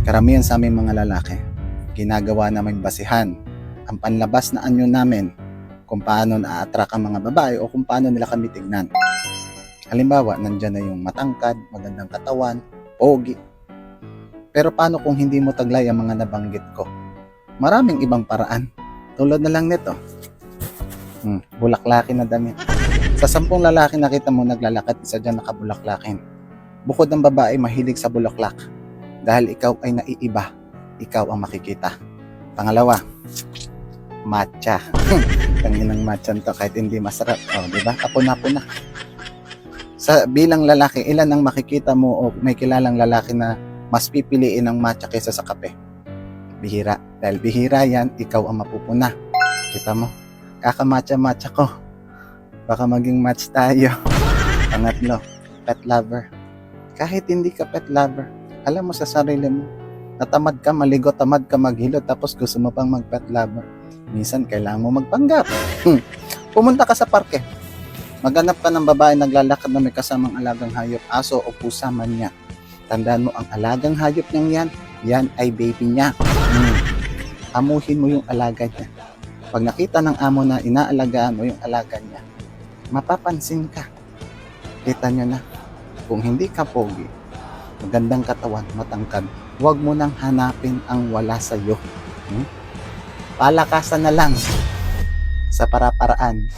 Karamihan sa aming mga lalaki, ginagawa naming basihan ang panlabas na anyo namin kung paano na-attract ang mga babae o kung paano nila kami tignan. Halimbawa, nandyan na yung matangkad, magandang katawan, pogi. Pero paano kung hindi mo taglay ang mga nabanggit ko? Maraming ibang paraan. Tulad na lang nito. Bulaklakin na damit. Sa 10 lalaki nakita mo naglalakad, isa dyan nakabulaklakin. Bukod ng babae mahilig sa bulaklak. Dahil ikaw ay naiiba, ikaw ang makikita. Pangalawa, matcha. Tanginang matcha to kahit hindi masarap. Diba? Kapuna-puna. Sa bilang lalaki, ilan ang makikita mo o may kilalang lalaki na mas pipiliin ng matcha kaysa sa kape? Bihira. Dahil bihira yan, ikaw ang mapupuna. Kita mo? Kakamatcha-matcha ko. Baka maging match tayo. Pangatlo, pet lover. Kahit hindi ka pet lover, alam mo sa sarili mo, natamad ka maligo, tamad ka maghilot, tapos gusto mo pang mag-pet lover. Minsan, kailangan mo magpanggap. Pumunta ka sa parke. Maghanap ka ng babae naglalakad na may kasamang alagang hayop, aso o pusa man niya. Tandaan mo, ang alagang hayop niyang yan ay baby niya. Amuhin mo yung alaga niya. Pag nakita ng amo na inaalagaan mo yung alaga niya, mapapansin ka. Kita nyo na, kung hindi ka pogi, magandang katawan, matangkad, huwag mo nang hanapin ang wala sa'yo. Palakasan na lang sa para-paraan.